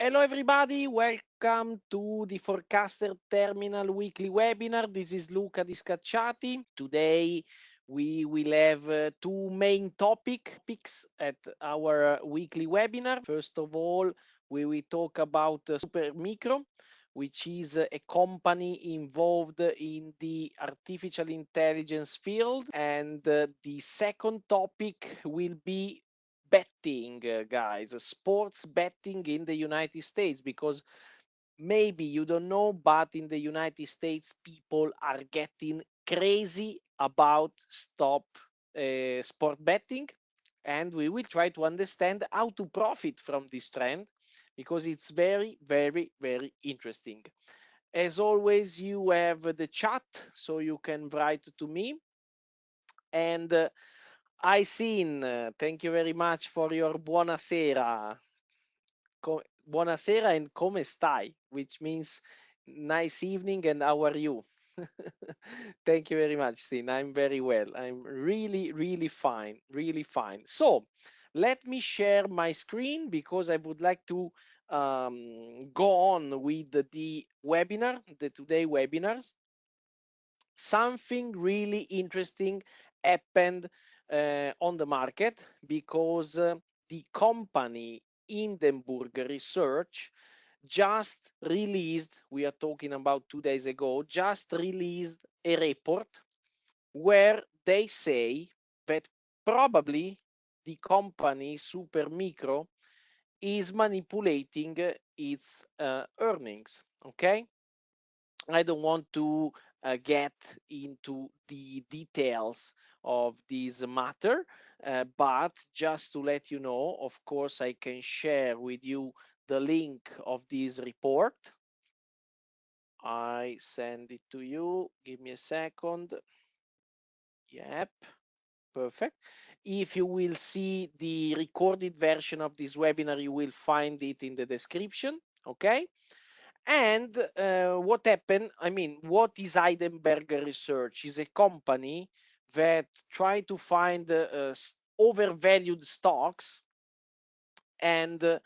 Hello everybody, welcome to the Forecaster Terminal weekly webinar. This is Luca Discacciati. Today we will have two main topics at our weekly webinar. First of all, we will talk about Supermicro, which is a company involved in the artificial intelligence field. And the second topic will be betting, guys, sports betting in the United States, because maybe you don't know, but in the United States, people are getting crazy about sport betting, and we will try to understand how to profit from this trend because it's very, very, very interesting. As always, you have the chat, so you can write to me. And I seen, thank you very much for your buonasera. Buonasera and come stai, which means nice evening and how are you? Thank you very much, Sin. I'm very well. I'm really, really fine, really fine. So let me share my screen because I would like to go on with the webinar, the today webinars. Something really interesting happened on the market because the company Hindenburg Research just released, we are talking about 2 days ago, just released a report where they say that probably the company Supermicro is manipulating its earnings. Okay, I don't want to get into the details of this matter, but just to let you know, of course, I can share with you the link of this report. I send it to you. Give me a second. Yep, perfect. If you will see the recorded version of this webinar, you will find it in the description. Okay. And what happened? I mean, what is Heidelberg Research? Is a company that try to find overvalued stocks and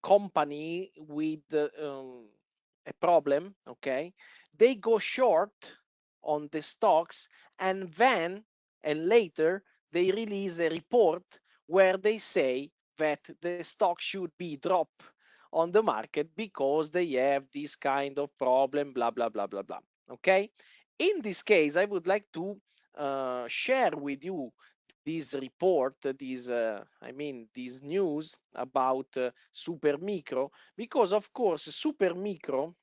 company with a problem. Okay, they go short on the stocks, and then and later they release a report where they say that the stock should be dropped on the market because they have this kind of problem, blah blah blah blah blah. Okay, in this case I would like to share with you this report, this news about Supermicro, because of course Supermicro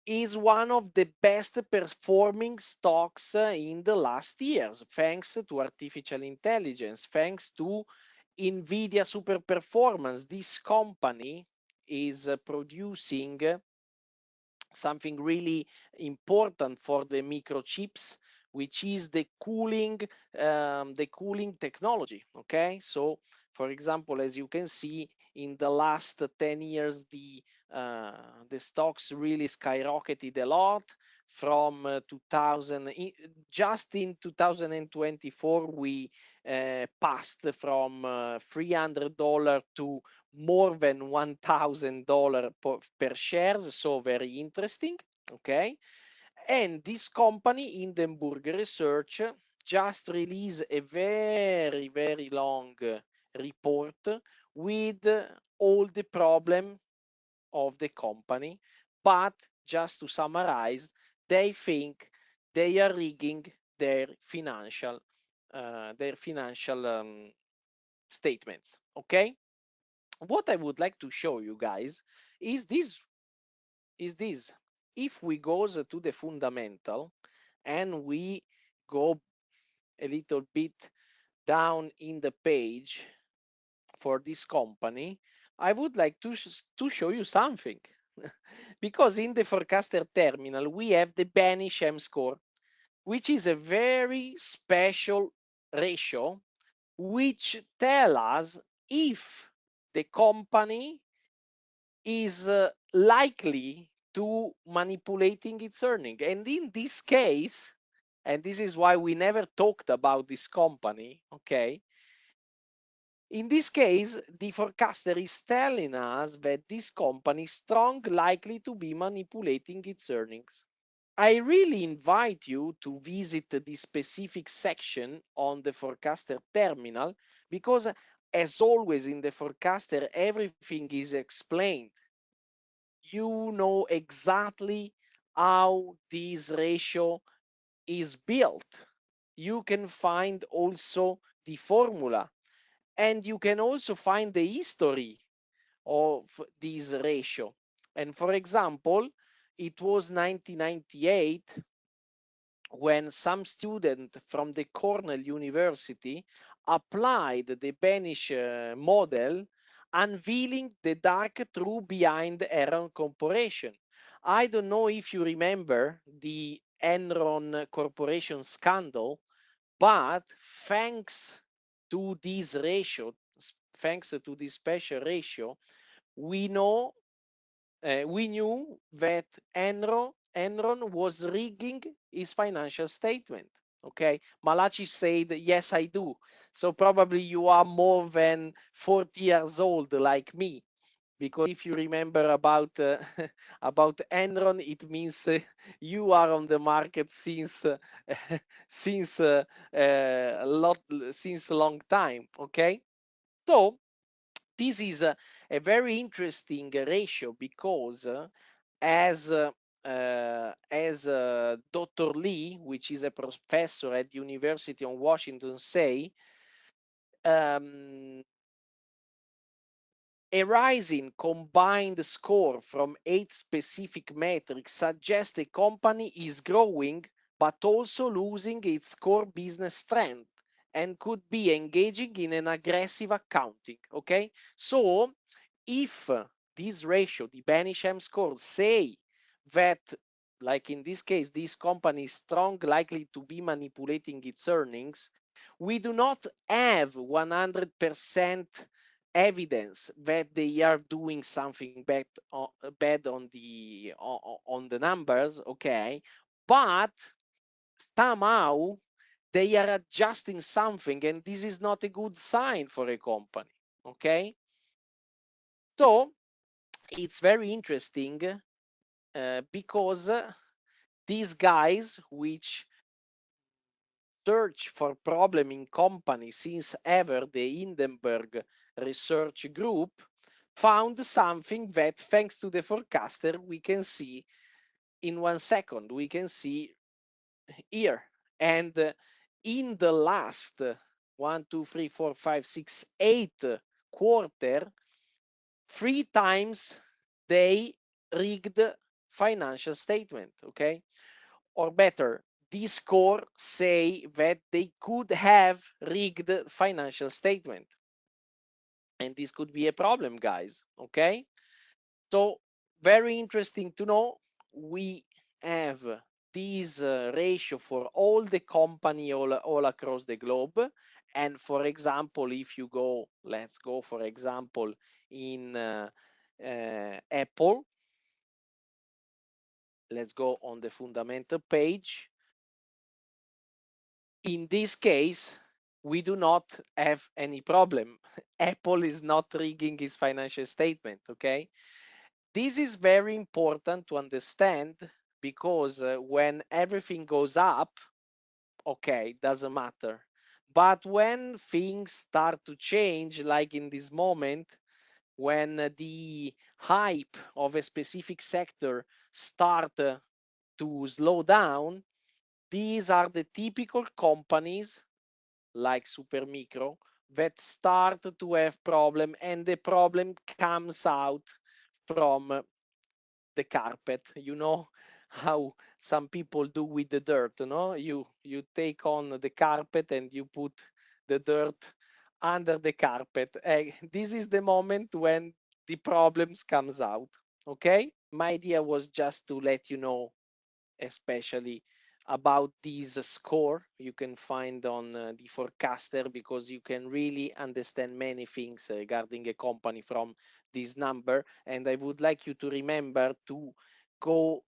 is one of the best performing stocks in the last years, thanks to artificial intelligence, thanks to Nvidia super performance. This company is producing something really important for the microchips, which is the cooling technology. Okay, so for example, as you can see, in the last 10 years, the stocks really skyrocketed a lot. From 2000, just in 2024, we passed from $300 to more than $1,000 per shares, so very interesting. Okay, and this company Hindenburg Research just released a very, very long report with all the problem of the company, but just to summarize, they think they are rigging their financial statements. Okay, what I would like to show you guys is this. If we go to the fundamental and we go a little bit down in the page for this company, I would like to show you something. Because in the forecaster terminal, we have the Banish M score, which is a very special ratio, which tell us if the company is likely to manipulating its earning. And in this case, and this is why we never talked about this company, okay, In this case, the forecaster is telling us that this company is strong likely to be manipulating its earnings. I really invite you to visit the specific section on the forecaster terminal because, as always in the forecaster, everything is explained. You know exactly how this ratio is built. You can find also the formula, and you can also find the history of this ratio. And for example, it was 1998 when some student from the Cornell University applied the Banish model, unveiling the dark truth behind Enron Corporation. I don't know if you remember the Enron Corporation scandal, but thanks to this ratio, thanks to this special ratio, we know we knew that Enron was rigging his financial statement. Okay, Malachi said, "Yes, I do." So probably you are more than 40 years old, like me, because if you remember about about Enron, it means you are on the market since since a lot since a long time. Okay, so this is a very interesting ratio because as Dr. Lee, which is a professor at the University of Washington, say, um, a rising combined score from 8 specific metrics suggests the company is growing but also losing its core business strength and could be engaging in an aggressive accounting. Okay, so if this ratio, the Banisham score, say that, like in this case, this company is strong, likely to be manipulating its earnings, we do not have 100% evidence that they are doing something bad on the numbers, okay, but somehow they are adjusting something, and this is not a good sign for a company, okay. So it's very interesting because these guys which search for problem in companies since ever the Hindenburg research group found something that, thanks to the forecaster, we can see in 1 second. We can see here. And in the last 8 quarter, 3 times they rigged financial statement, okay? Or better, this score say that they could have rigged financial statement. And this could be a problem, guys, okay? So very interesting to know. We have this ratio for all the company all across the globe. And for example, if you go, let's go, for example, in Apple, let's go on the fundamental page. In this case, we do not have any problem. Apple is not rigging his financial statement, okay? This is very important to understand because when everything goes up, okay, doesn't matter. But when things start to change, like in this moment, when the hype of a specific sector start to slow down, these are the typical companies like Supermicro that start to have problem, and the problem comes out from the carpet. You know how some people do with the dirt, no? You take on the carpet and you put the dirt under the carpet. This is the moment when the problems comes out. Okay? My idea was just to let you know, especially about this score you can find on the forecaster, because you can really understand many things regarding a company from this number. And I would like you to remember to go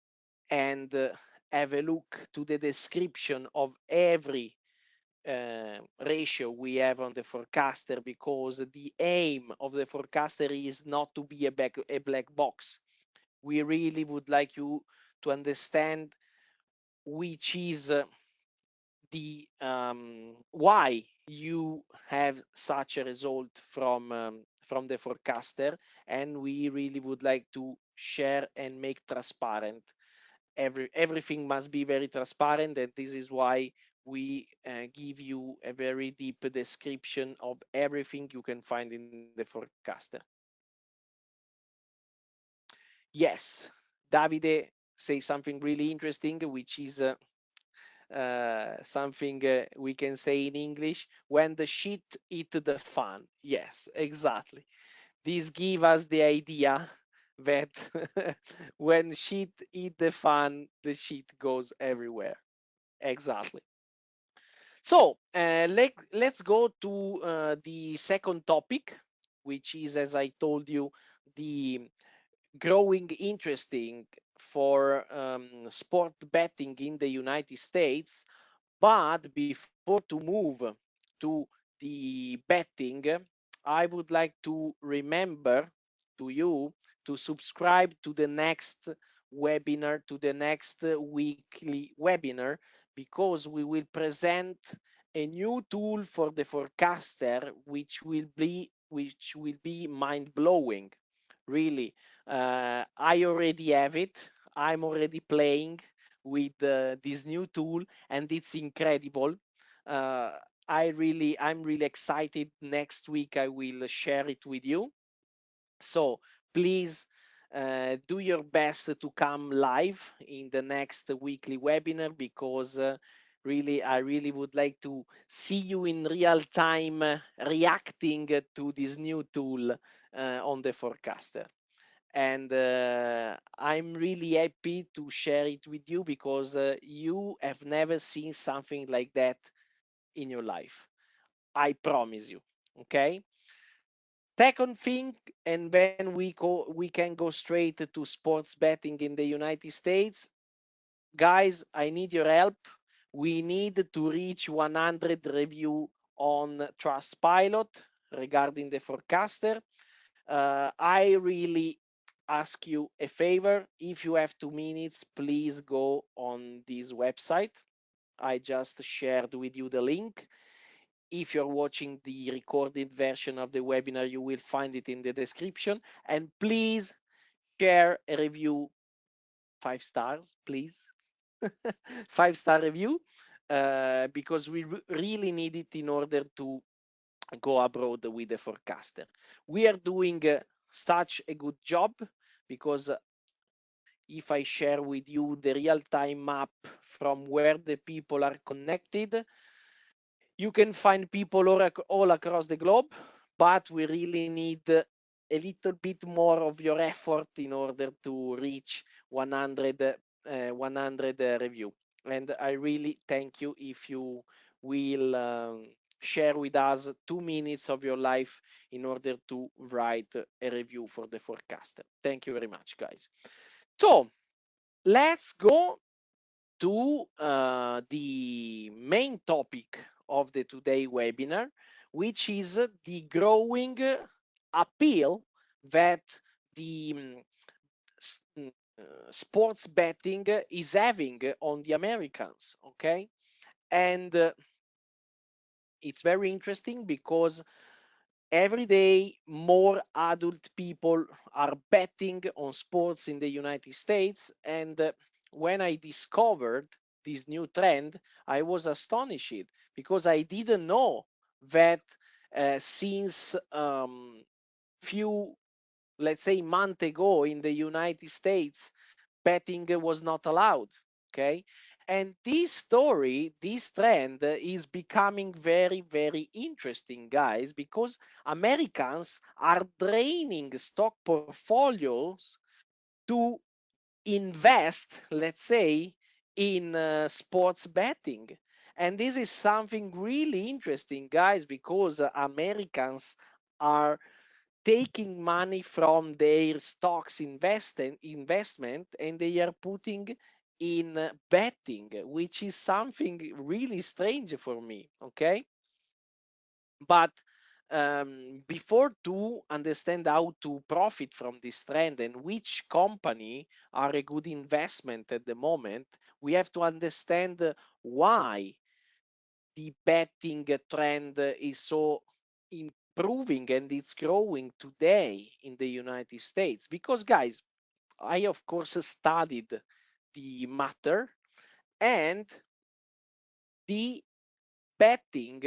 and have a look to the description of every ratio we have on the forecaster, because the aim of the forecaster is not to be a black box. We really would like you to understand which is the why you have such a result from the forecaster, and we really would like to share and make transparent. Everything must be very transparent, and this is why we give you a very deep description of everything you can find in the forecaster. Yes, Davide say something really interesting, which is something we can say in English: when the shit eat the fan. Yes, exactly. This give us the idea that when shit eat the fan, the shit goes everywhere. Exactly. So let's go to the second topic, which is, as I told you, the growing interesting for sport betting in the United States. But before to move to the betting, I would like to remember to you to subscribe to the next webinar, to the next weekly webinar, because we will present a new tool for the forecaster, which will be mind blowing. Really, I already have it. I'm already playing with this new tool, and it's incredible. Uh, I'm really excited. Next week I will share it with you. So please do your best to come live in the next weekly webinar, because really I really would like to see you in real time reacting to this new tool on the forecaster. And I'm really happy to share it with you, because you have never seen something like that in your life. I promise you. Okay. Second thing, and then we can go straight to sports betting in the United States. Guys, I need your help. We need to reach 100 review on Trustpilot regarding the forecaster. I really ask you a favor. If you have 2 minutes, please go on this website. I just shared with you the link. If you're watching the recorded version of the webinar, you will find it in the description. And please share a review, 5 stars, please. 5-star review, because we really need it in order to go abroad with the forecaster. We are doing such a good job, because if I share with you the real-time map from where the people are connected, you can find people all across the globe, but we really need a little bit more of your effort in order to reach 100 review. And I really thank you if you will share with us 2 minutes of your life in order to write a review for the forecaster. Thank you very much, guys. So let's go to the main topic of the today webinar, which is the growing appeal that the sports betting is having on the Americans. Okay, and it's very interesting, because every day more adult people are betting on sports in the United States. And when I discovered this new trend, I was astonished, because I didn't know that since few, let's say, month ago in the United States, betting was not allowed. Okay. And this story, this trend is becoming very, very interesting, guys, because Americans are draining stock portfolios to invest, let's say, in sports betting. And this is something really interesting, guys, because Americans are taking money from their stocks investment, and they are putting in betting, which is something really strange for me. Okay, but before to understand how to profit from this trend and which company are a good investment at the moment, we have to understand why the betting trend is so improving and it's growing today in the United States. Because, guys, I of course studied the matter, and the betting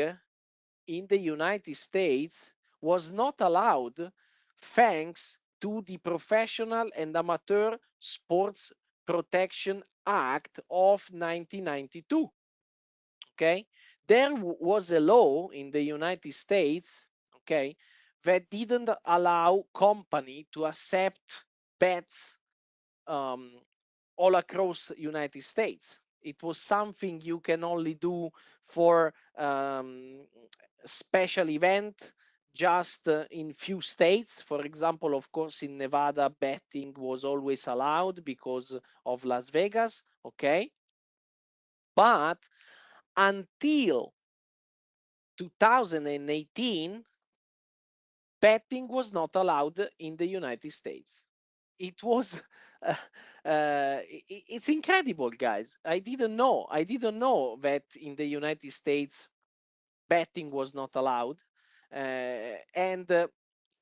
in the United States was not allowed thanks to the Professional and Amateur Sports Protection Act of 1992. Okay, there was a law in the United States, okay, that didn't allow company to accept bets um, all across United States. It was something you can only do for special event, just in few states. For example, of course, in Nevada, betting was always allowed because of Las Vegas. Okay, but until 2018, betting was not allowed in the United States. It was, uh, it's incredible, guys. I didn't know that in the United States betting was not allowed. And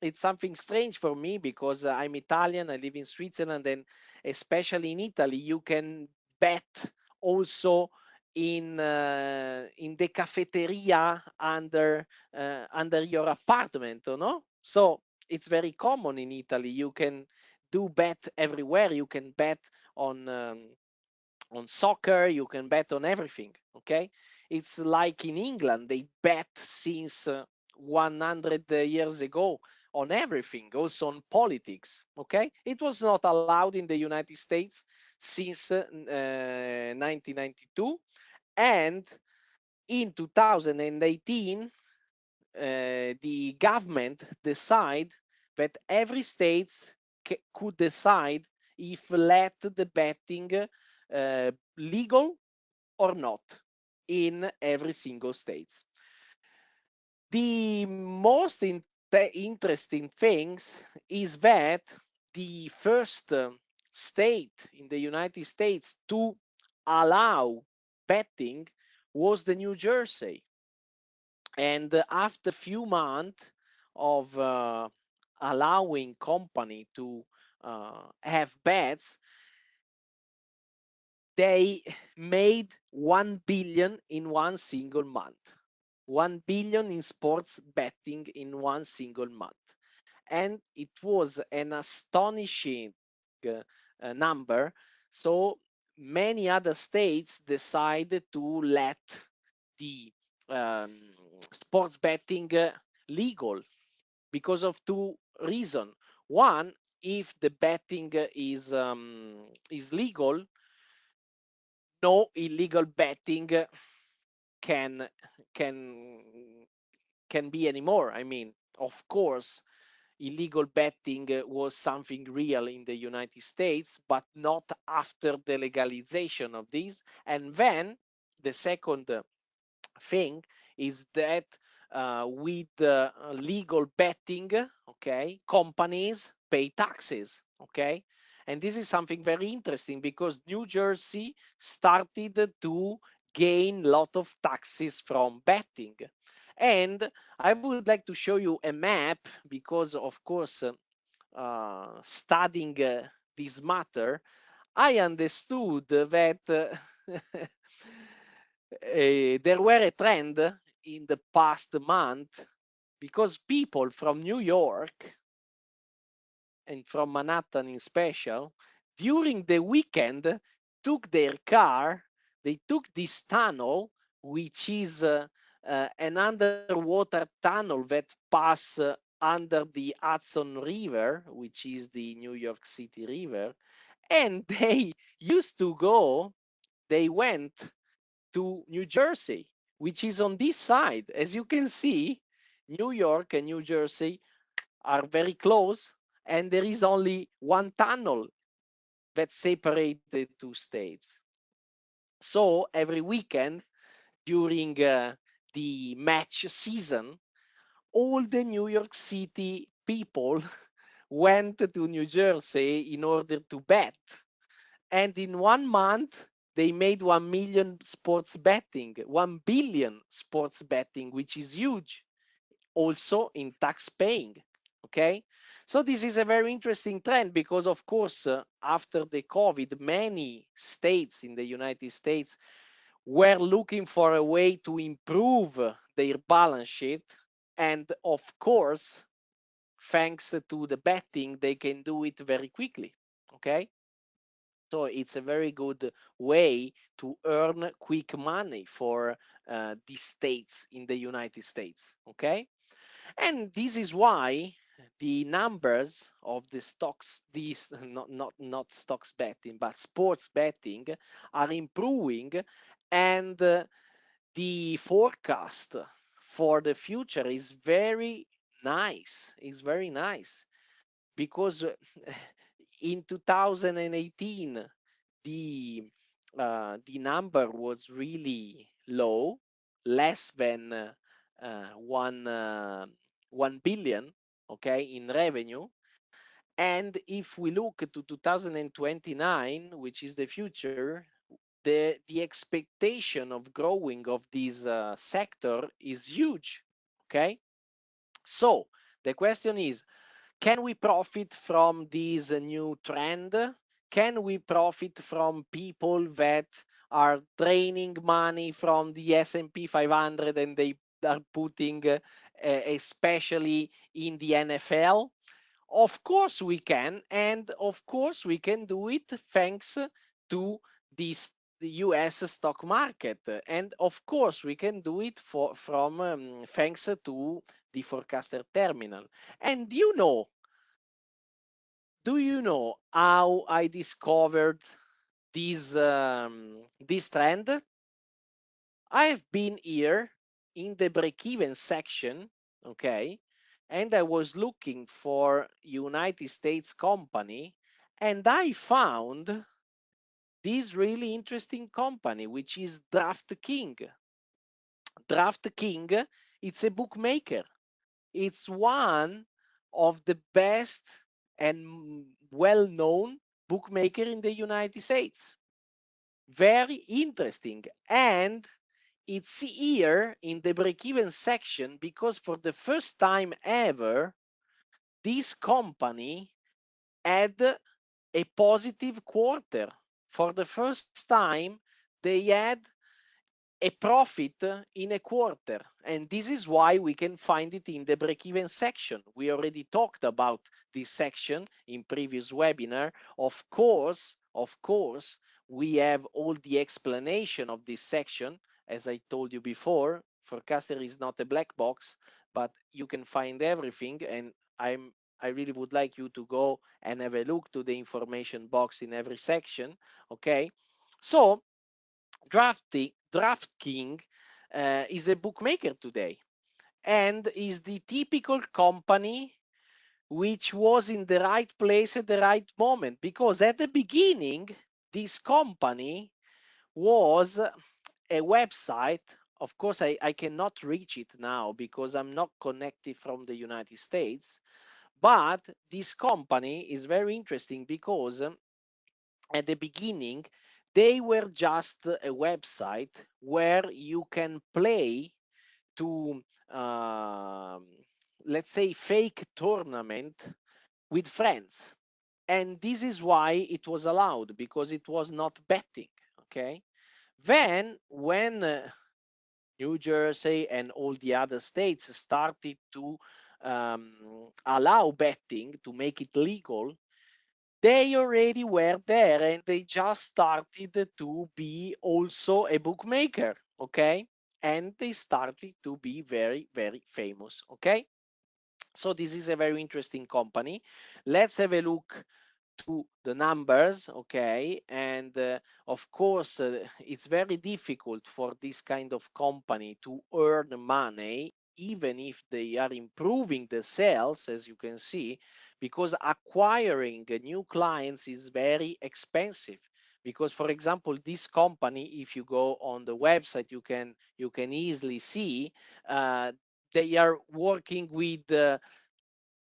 it's something strange for me because I'm Italian, I live in Switzerland, and especially in Italy, you can bet also in the cafeteria under your apartment, no? So it's very common in Italy. You can do bet everywhere. You can bet on soccer, you can bet on everything. Okay, it's like in England, they bet since 100 years ago on everything, also on politics. Okay, it was not allowed in the United States since 1992, and in 2018 the government decide that every state could decide if let the betting legal or not in every single state. The most interesting things is that the first state in the United States to allow betting was the New Jersey. And after few months of allowing company to have bets, they made 1 billion in one single month. 1 billion in sports betting in one single month. And it was an astonishing number. So many other states decided to let the um, sports betting legal because of two reasons. One, if the betting is legal, no illegal betting can can can be anymore. I mean, of course, illegal betting was something real in the United States, but not after the legalization of this. And then the second thing is that with legal betting, okay, companies pay taxes, okay, and this is something very interesting because New Jersey started to gain a lot of taxes from betting. And I would like to show you a map because, of course, studying this matter, I understood that there were a trend in the past month because people from New York and from Manhattan in special, during the weekend, took their car, they took this tunnel, which is an underwater tunnel that pass under the Hudson River, which is the New York City River, and they used to go, they went to New Jersey, which is on this side. As you can see, New York and New Jersey are very close, and there is only one tunnel that separates the two states. So every weekend during the match season, all the New York City people went to New Jersey in order to bet. And in 1 month, they made 1 million sports betting, 1 billion sports betting, which is huge. Also in tax paying. Okay. So this is a very interesting trend because, of course, after the COVID, many states in the United States were looking for a way to improve their balance sheet. And of course, thanks to the betting, they can do it very quickly. Okay. So it's a very good way to earn quick money for the states in the United States. Okay. And this is why the numbers of the stocks, these not stocks betting, but sports betting are improving, and the forecast for the future is very nice. It's very nice because in 2018 the number was really low, less than 1 billion, okay, in revenue. And if we look to 2029, which is the future, the expectation of growing of this sector is huge. Okay, so the question is, can we profit from this new trend? Can we profit from people that are draining money from the S&P 500 and they are putting, especially in the NFL? Of course we can, and of course we can do it thanks to this the US stock market, and of course we can do it from thanks to the forecaster terminal. And do you know how I discovered this trend? I've been here in the break-even section, okay, and I was looking for United States company, and I found this really interesting company, which is DraftKings. DraftKings, it's a bookmaker. It's one of the best and well-known bookmaker in the United States. Very interesting. And it's here in the break-even section because for the first time ever, this company had a positive quarter. For the first time, they had a profit in a quarter. And this is why we can find it in the break-even section. We already talked about this section in previous webinar. Of course, we have all the explanation of this section. As I told you before, Forecaster is not a black box, but you can find everything. And I really would like you to go and have a look to the information box in every section. Okay. So DraftKings is a bookmaker today and is the typical company which was in the right place at the right moment, because at the beginning, this company was a website. Of course, I cannot reach it now because I'm not connected from the United States. But this company is very interesting because at the beginning, they were just a website where you can play to, um, let's say, fake tournament with friends. And this is why it was allowed, because it was not betting. Okay. Then, when New Jersey and all the other states started to allow betting, to make it legal, they already were there and they just started to be also a bookmaker, okay? And they started to be very, very famous, okay? So this is a very interesting company. Let's have a look to the numbers, okay? And of course, it's very difficult for this kind of company to earn money, even if they are improving the sales, as you can see, because acquiring new clients is very expensive. because, for example, this company, if you go on the website, you can easily see they are working with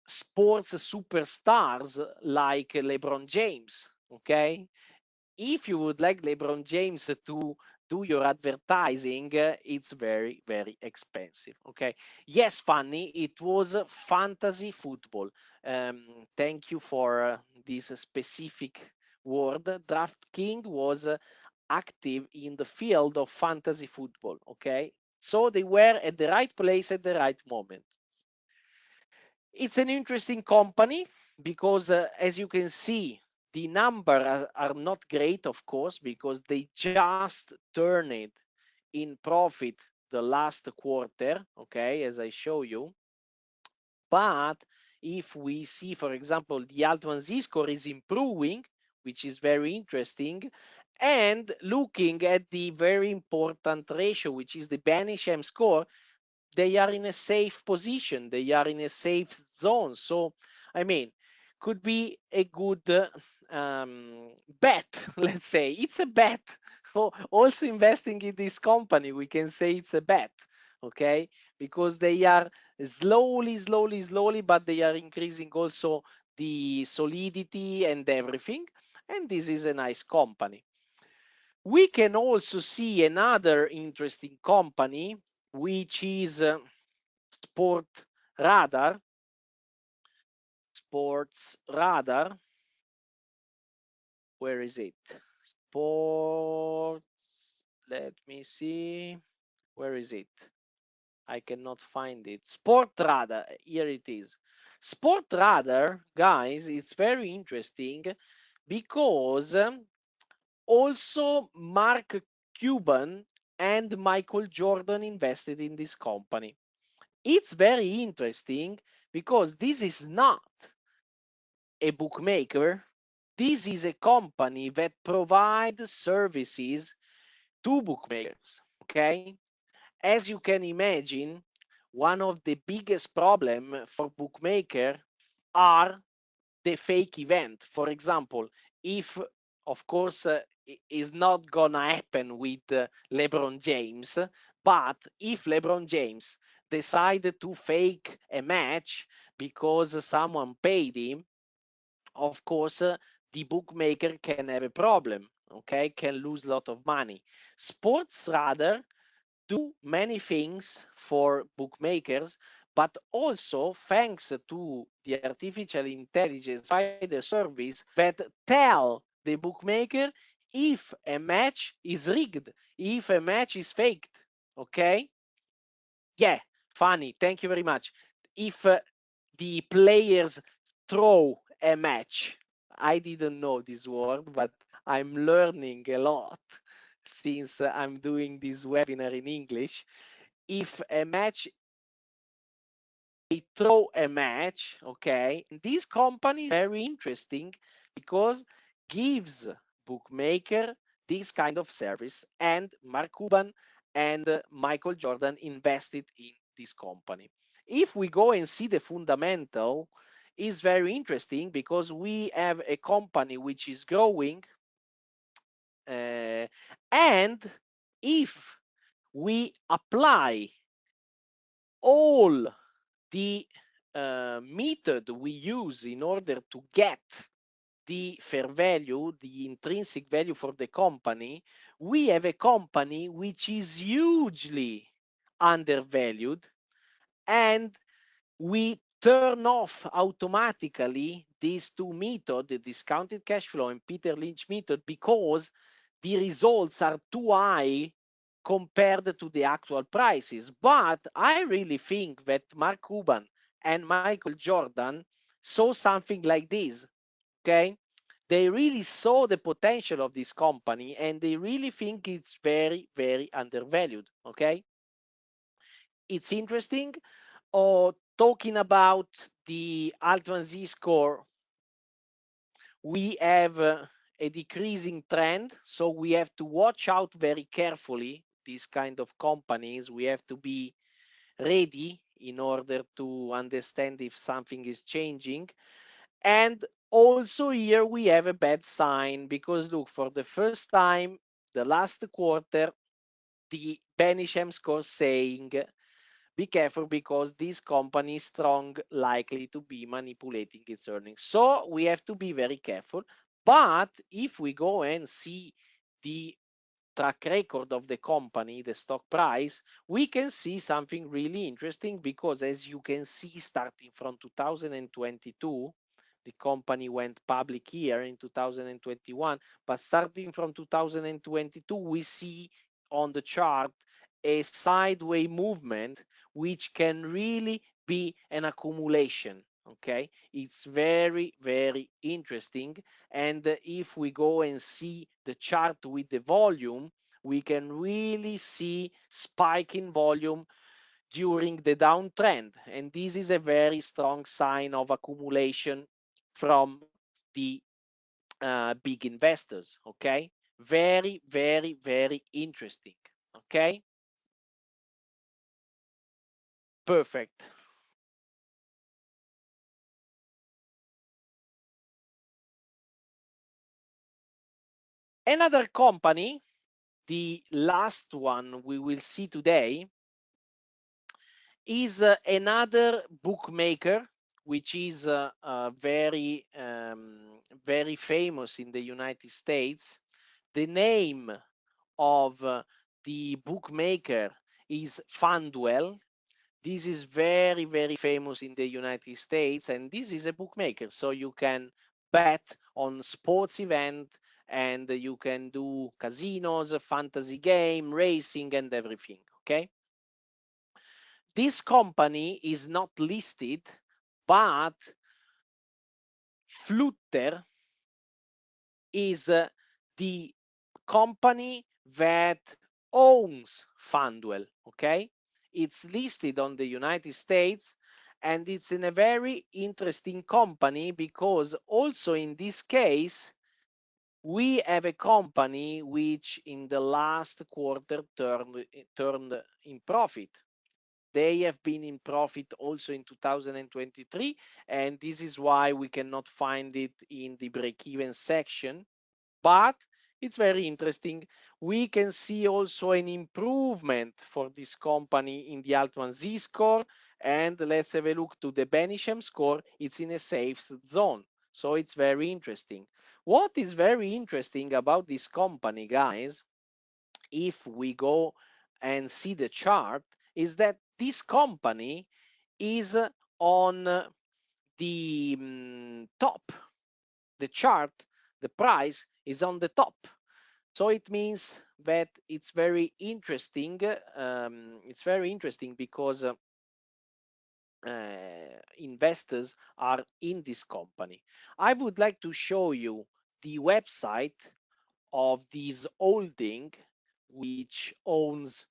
sports superstars like LeBron James. Okay, if you would like LeBron James to do your advertising, it's very, very expensive. Okay. Yes, Fanny, it was fantasy football. Thank you for this specific word. DraftKings was active in the field of fantasy football. Okay. So they were at the right place at the right moment. It's an interesting company because, as you can see, the numbers are not great, of course, because they just turned it in profit the last quarter, okay, as I show you. But if we see, for example, the Alt1 Z-score is improving, which is very interesting, and looking at the very important ratio, which is the Banish M score, they are in a safe position. They are in a safe zone. So, I mean, could be a good bet. Let's say it's a bet. Also, investing in this company, we can say it's a bet. Okay, because they are slowly, but they are increasing also the solidity and everything. And this is a nice company. We can also see another interesting company, which is Sport Radar. Sports Radar. Where is it? Sports. Let me see. Where is it? I cannot find it. Sport Radar. Here it is. Sport Radar, guys, it's very interesting because also Mark Cuban and Michael Jordan invested in this company. It's very interesting because this is not a bookmaker. This is a company that provides services to bookmakers. Okay. As you can imagine, one of the biggest problem for bookmaker are the fake event. For example, if of course is not gonna happen with LeBron James, but if LeBron James decided to fake a match because someone paid him, of course the bookmaker can have a problem. Okay, can lose a lot of money. Sports Radar do many things for bookmakers, but also thanks to the artificial intelligence provider service that tell the bookmaker if a match is rigged, if a match is faked. Okay? Yeah, funny. Thank you very much. If the players throw a match, I didn't know this word, but I'm learning a lot since I'm doing this webinar in English. If a match, they throw a match, okay, this company is very interesting because gives bookmaker this kind of service, and Mark Cuban and Michael Jordan invested in this company. If we go and see the fundamental, is very interesting because we have a company which is growing, and if we apply all the method we use in order to get the fair value, the intrinsic value for the company, we have a company which is hugely undervalued, and we turn off automatically these two methods, the discounted cash flow and Peter Lynch method, because the results are too high compared to the actual prices. But I really think that Mark Cuban and Michael Jordan saw something like this. Okay. They really saw the potential of this company and they really think it's very, very undervalued. Okay. It's interesting. Or talking about the Alt1 Z score, we have a decreasing trend, so we have to watch out very carefully these kind of companies. We have to be ready in order to understand if something is changing. And Also here we have a bad sign because look, for the first time, the last quarter, the Benisham score saying be careful because this company is strong likely to be manipulating its earnings. So we have to be very careful. But if we go and see the track record of the company, the stock price, we can see something really interesting because as you can see, starting from 2022, the company went public here in 2021, but starting from 2022, we see on the chart a sideways movement, which can really be an accumulation. Okay, it's very, very interesting. And if we go and see the chart with the volume, we can really see spike in volume during the downtrend. And this is a very strong sign of accumulation from the big investors. Okay. Very, very, very interesting. Okay. Perfect. Another company, the last one we will see today, is another bookmaker which is very famous in the United States. The name of the bookmaker is FanDuel. This is very, very famous in the United States, and this is a bookmaker, so you can bet on sports event, and you can do casinos, fantasy game, racing, and everything. Okay. This company is not listed, but Flutter is the company that owns FanDuel. Okay, it's listed on the United States, and it's in a very interesting company because also in this case we have a company which in the last quarter turned in profit. They have been in profit also in 2023, and this is why we cannot find it in the break-even section. But it's very interesting. We can see also an improvement for this company in the Altman Z score. And let's have a look to the Benisham score. It's in a safe zone. So it's very interesting. What is very interesting about this company, guys, if we go and see the chart, is that this company is on the top. The chart, the price is on the top. So it means that it's very interesting. It's very interesting because investors are in this company. I would like to show you the website of this holding, which owns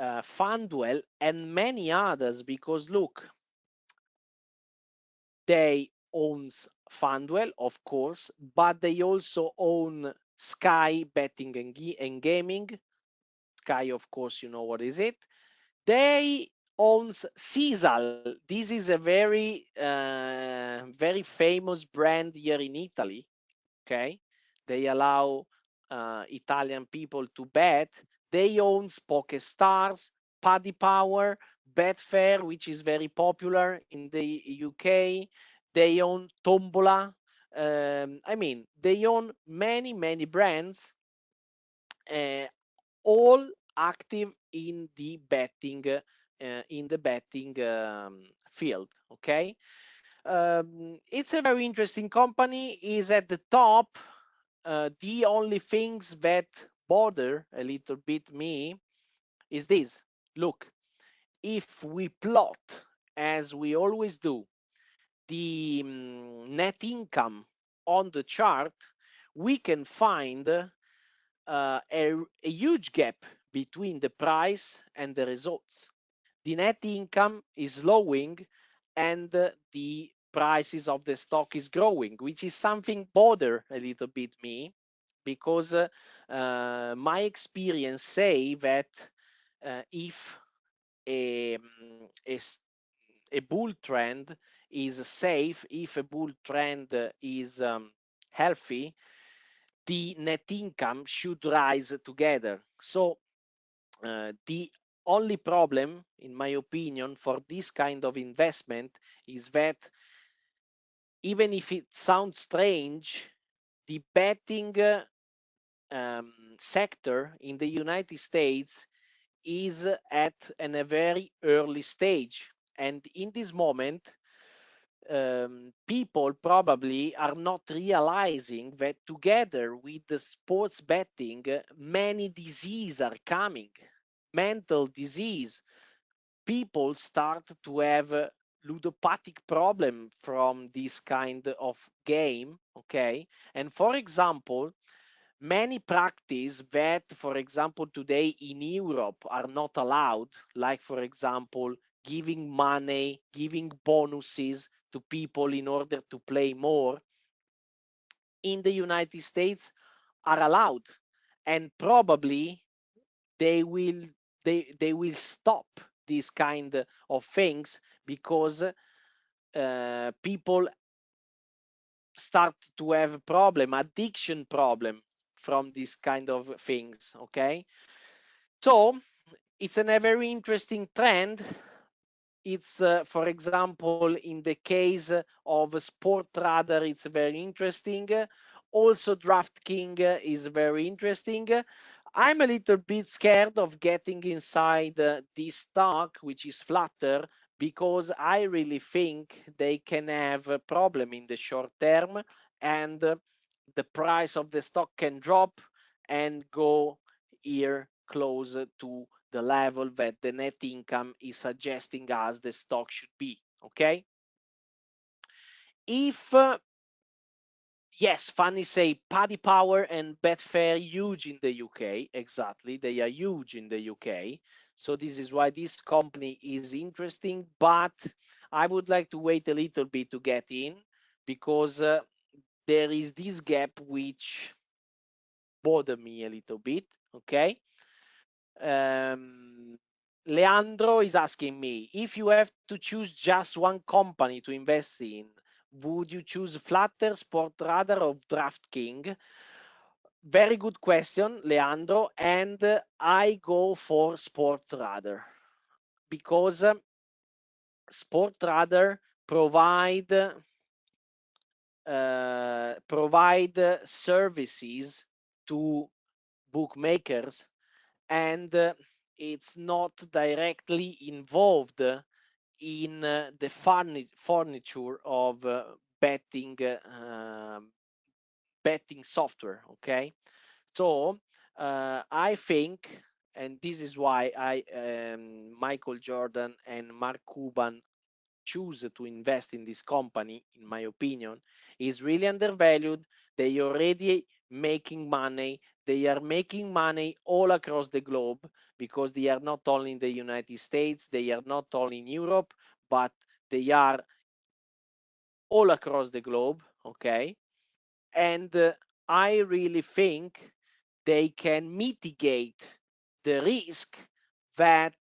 FanDuel and many others, because look, they owns FanDuel, of course, but they also own Sky Betting and Gaming. Sky, of course, you know what is it. They owns Sisal. This is a very famous brand here in Italy. Okay, they allow Italian people to bet. They own PokerStars, Paddy Power, Betfair, which is very popular in the UK. They own Tombola. I mean, they own many brands, uh, all active in the betting field. Okay, it's a very interesting company. Is at the top. The only things that bother a little bit me is this. Look, if we plot, as we always do, the net income on the chart, we can find a huge gap between the price and the results. The net income is slowing, and the prices of the stock is growing, which is something bother a little bit me, because my experience say that if a, a bull trend is safe, if a bull trend is healthy, the net income should rise together. So the only problem, in my opinion, for this kind of investment is that even if it sounds strange, the betting sector in the United States is at a very early stage. And in this moment, people probably are not realizing that together with the sports betting, many diseases are coming. Mental disease. People start to have ludopathic problem from this kind of game, okay? And for example, many practice that, for example, today in Europe are not allowed, like, for example, giving money, giving bonuses to people in order to play more, in the United States are allowed. And probably they will they will stop this kind of things because people start to have addiction problem from this kind of things, okay? So it's a very interesting trend. It's, for example, in the case of Sport Radar, it's very interesting. Also, DraftKings is very interesting. I'm a little bit scared of getting inside this stock, which is Flutter, because I really think they can have a problem in the short term, and the price of the stock can drop and go here close to the level that the net income is suggesting us the stock should be. Okay. If yes, funny say Paddy Power and Betfair huge in the UK. Exactly, they are huge in the UK. So this is why this company is interesting. But I would like to wait a little bit to get in, because there is this gap which bother me a little bit. Okay. Um, Leandro is asking me, if you have to choose just one company to invest in, would you choose Flutter, Sportradar, or DraftKings? Very good question, Leandro. And I go for Sportradar because Sportradar provide services to bookmakers, and it's not directly involved in the furniture of betting software. Okay, so I think, and this is why Michael Jordan and Mark Cuban choose to invest in this company, in my opinion, is really undervalued. They already making money. They are making money all across the globe, because they are not only in the United States, they are not only in Europe, but they are all across the globe. Okay. And I really think they can mitigate the risk that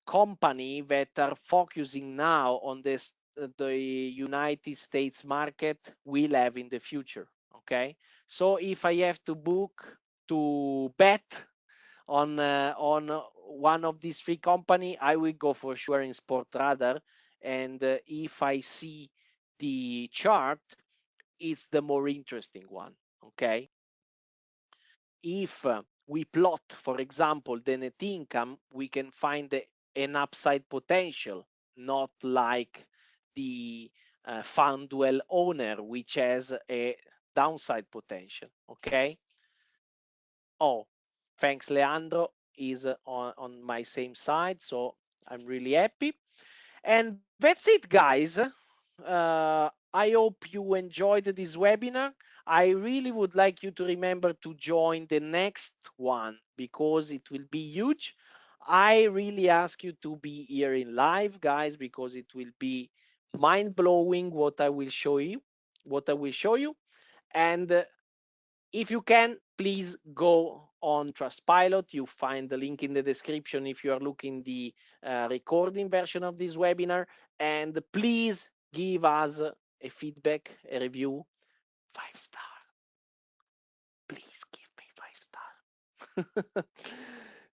company that are focusing now on the United States market will have in the future. Okay, so if I have to bet on one of these three company, I will go for sure in Sportradar. And if I see the chart, it's the more interesting one. Okay, if we plot, for example, the net income, we can find an upside potential, not like the FanDuel owner, which has a downside potential. Okay. Oh, thanks, Leandro is on my same side, so I'm really happy. And that's it, guys. I hope you enjoyed this webinar. I really would like you to remember to join the next one, because it will be huge. I really ask you to be here in live, guys, because it will be mind-blowing what I will show you. And if you can, please go on Trustpilot. You find the link in the description if you are looking the recording version of this webinar. And please give us a feedback, a review. 5-star. Please give me 5-star.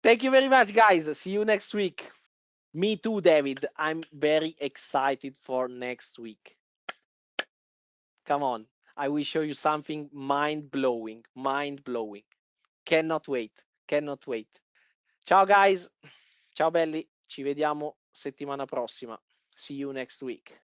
Thank you very much, guys. See you next week. Me too, David. I'm very excited for next week. Come on. I will show you something mind-blowing. Mind-blowing. Cannot wait. Cannot wait. Ciao, guys. Ciao, belli. Ci vediamo settimana prossima. See you next week.